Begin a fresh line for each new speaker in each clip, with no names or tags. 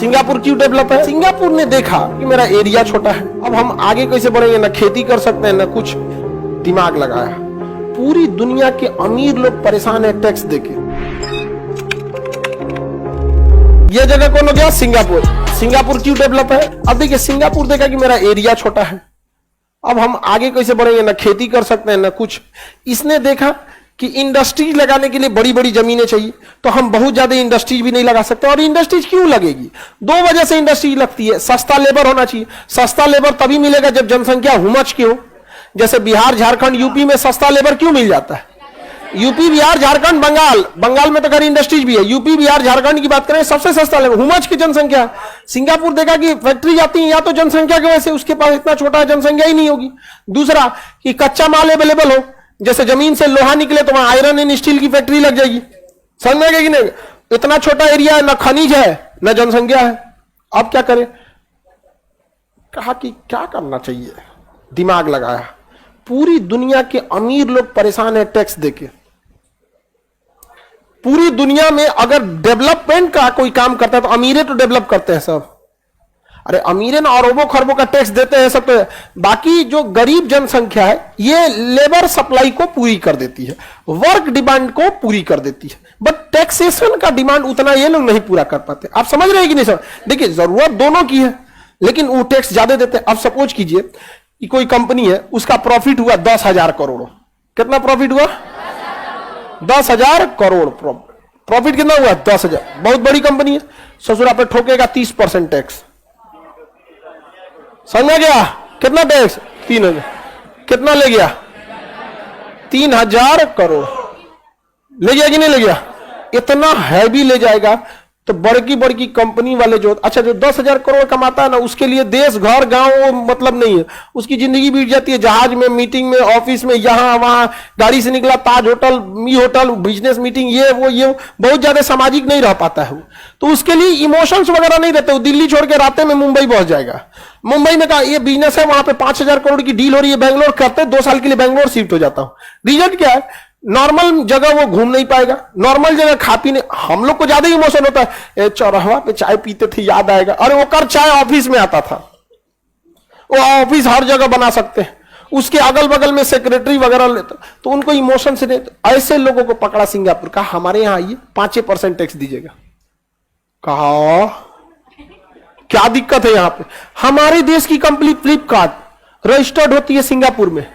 Singapore क्यों develop है? Singapore ने देखा कि मेरा एरिया छोटा है, अब हम आगे कैसे बढ़ेंगे, ना खेती कर सकते हैं ना कुछ, दिमाग लगाया। पूरी दुनिया के अमीर लोग परेशान है टैक्स देके। यह जगह कौन हो गया? सिंगापुर। सिंगापुर क्यों डेवलप है? अब देखिए, सिंगापुर देखा कि मेरा एरिया छोटा है, अब हम आगे कैसे बढ़ेंगे, ना खेती कर सकते हैं ना कुछ। इसने देखा कि इंडस्ट्रीज लगाने के लिए बड़ी बड़ी जमीनें चाहिए, तो हम बहुत ज्यादा इंडस्ट्रीज भी नहीं लगा सकते। और इंडस्ट्रीज क्यों लगेगी? दो वजह से इंडस्ट्रीज लगती है। सस्ता लेबर होना चाहिए। सस्ता लेबर तभी मिलेगा जब जनसंख्या हुमच की हो। जैसे बिहार, झारखंड, यूपी में सस्ता लेबर क्यों मिल जाता है? यूपी, बिहार, झारखंड, बंगाल में तो खैर इंडस्ट्रीज भी है। यूपी, बिहार, झारखंड की बात करें, सबसे सस्ता लेबर, हुमच की जनसंख्या। सिंगापुर देखा कि फैक्ट्री जाती है या तो जनसंख्या की वजह से, उसके पास इतना छोटा जनसंख्या ही नहीं होगी। दूसरा कि कच्चा माल अवेलेबल हो, जैसे जमीन से लोहा निकले तो वहां आयरन एंड स्टील की फैक्ट्री लग जाएगी। समझ में आएगी कि नहीं? इतना छोटा एरिया है, ना खनिज है ना जनसंख्या है। अब क्या करें? कहा कि क्या करना चाहिए, दिमाग लगाया। पूरी दुनिया के अमीर लोग परेशान है टैक्स देके। पूरी दुनिया में अगर डेवलपमेंट का कोई काम करता है तो अमीरे तो डेवलप करते हैं सब। अरे अमीरे ना अरबों खरबों का टैक्स देते हैं सब, तो बाकी जो गरीब जनसंख्या है ये लेबर सप्लाई को पूरी कर देती है, वर्क डिमांड को पूरी कर देती है, बट टैक्सेशन का डिमांड उतना ये लोग नहीं पूरा कर पाते। आप समझ रहे हैं कि नहीं? समझ, देखिए जरूरत दोनों की है, लेकिन वो टैक्स ज्यादा देते हैं। अब सपोज कीजिए कि कोई कंपनी है, उसका प्रॉफिट हुआ 10,000 करोड़। कितना प्रॉफिट हुआ? 10,000 करोड़ प्रॉफिट। कितना हुआ? 10,000। बहुत बड़ी कंपनी है, ससुरा पे ठोकेगा 30% टैक्स। समझ गया? कितना टैक्स? 3,000। कितना ले गया? 3,000 करोड़ ले गया कि नहीं ले गया? इतना हैवी ले जाएगा तो बड़की बड़की कंपनी वाले जो 10,000 करोड़ कमाता है ना, उसके लिए देश, घर, गांव मतलब नहीं है। उसकी जिंदगी बीत जाती है जहाज में, मीटिंग में, ऑफिस में, यहां वहां, गाड़ी से निकला ताज होटल, मी होटल, बिजनेस मीटिंग, ये वो बहुत ज्यादा सामाजिक नहीं रह पाता है वो। तो उसके लिए इमोशंस वगैरह नहीं रहते। वो दिल्ली छोड़ के रास्ते में मुंबई पहुंच जाएगा। मुंबई में कहा ये बिजनेस है, वहां पे 5,000 करोड़ की डील हो रही है, बैंगलोर करते 2 साल के लिए बैंगलोर शिफ्ट हो जाता हूं। रीजन क्या है? नॉर्मल जगह वो घूम नहीं पाएगा, नॉर्मल जगह खा पीने। हम लोग को ज्यादा इमोशन होता है, चौराहा पे चाय पीते थे याद आएगा, अरे वो कर चाय ऑफिस में आता था। वो ऑफिस हर जगह बना सकते हैं, उसके अगल बगल में सेक्रेटरी वगैरह लेते, तो उनको इमोशन से नहीं। ऐसे लोगों को पकड़ा सिंगापुर, कहा हमारे यहां आइए 5% टैक्स दीजिएगा। कहा क्या दिक्कत है यहां पे? हमारे देश की कंपनी फ्लिपकार्ट रजिस्टर्ड होती है सिंगापुर में,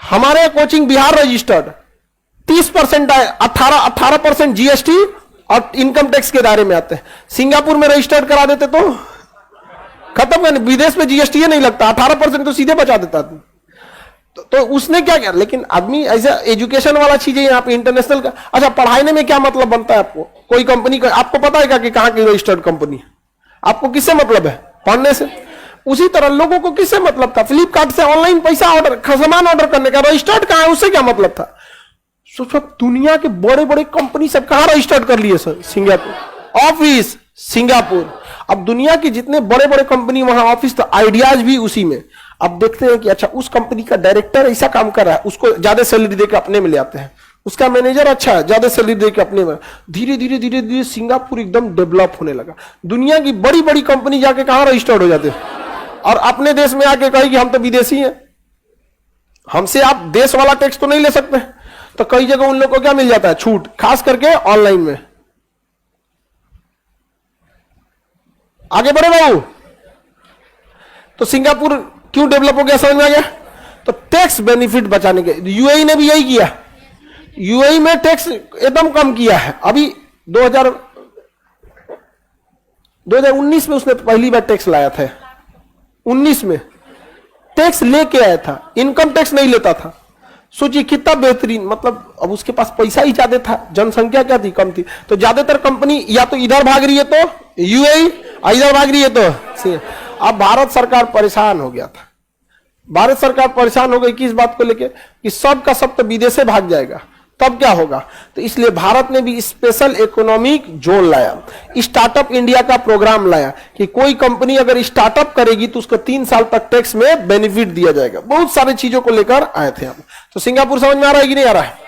हमारे कोचिंग बिहार रजिस्टर्ड, 30% 18% जीएसटी और इनकम टैक्स के दायरे में आते हैं। सिंगापुर में रजिस्टर्ड करा देते तो खत्म करने, विदेश में जीएसटी नहीं लगता, 18% तो सीधे बचा देता। तो उसने क्या किया? लेकिन आदमी ऐसा एजुकेशन वाला चीज है यहाँ पे, इंटरनेशनल का। अच्छा, पढ़ाने में क्या मतलब बनता है आपको? कोई कंपनी का आपको पता है क्या कि कहां की रजिस्टर्ड कंपनी? आपको किससे मतलब है? पढ़ने से। उसी तरह लोगों को किससे मतलब था? फ्लिपकार्ट से ऑनलाइन पैसा सामान ऑर्डर करने का। रजिस्टर्ड कहां है, उससे क्या मतलब था? सब दुनिया के बड़े बड़े कंपनी सब कहां रजिस्टर्ड कर लिए सर? Singapore office, Singapore. अब दुनिया के जितने बड़े बड़े कंपनी वहां ऑफिस, तो आइडियाज भी उसी में। अब देखते हैं कि अच्छा उस कंपनी का डायरेक्टर ऐसा काम कर रहा है, उसको ज्यादा सैलरी देकर अपने में ले आते हैं। उसका मैनेजर अच्छा है, ज्यादा सैलरी देकर अपने में। धीरे धीरे धीरे धीरे सिंगापुर एकदम डेवलप होने लगा। दुनिया की बड़ी बड़ी कंपनी जाके कहां रजिस्टर्ड हो जाते हैं, और अपने देश में आके कहे कि हम तो विदेशी हैं, हमसे आप देश वाला टैक्स तो नहीं ले सकते। तो कई जगह उन लोगों को क्या मिल जाता है? छूट, खास करके ऑनलाइन में। आगे बढ़े बाबू। तो सिंगापुर क्यों डेवलप हो गया, समझ में आ गया? तो टैक्स बेनिफिट बचाने के। यूएई ने भी यही किया। यूएई में टैक्स एकदम कम किया है। अभी 2019 में उसने पहली बार टैक्स लाया था। 19 में टैक्स लेके आया था, इनकम टैक्स नहीं लेता था। सोचिए कितना बेहतरीन। मतलब अब उसके पास पैसा ही ज्यादा था, जनसंख्या क्या थी? कम थी। तो ज्यादातर कंपनी या तो इधर भाग रही है तो यूएई, इधर भाग रही है तो। अब भारत सरकार परेशान हो गया था। भारत सरकार परेशान हो गई किस बात को लेके कि सब का सब तो विदेश भाग जाएगा, तब क्या होगा? तो इसलिए भारत ने भी स्पेशल इकोनॉमिक जोन लाया, स्टार्टअप इंडिया का प्रोग्राम लाया कि कोई कंपनी अगर स्टार्टअप करेगी तो उसको 3 साल तक टैक्स में बेनिफिट दिया जाएगा। बहुत सारी चीजों को लेकर आए थे हम। तो सिंगापुर समझ में आ रहा है कि नहीं आ रहा है?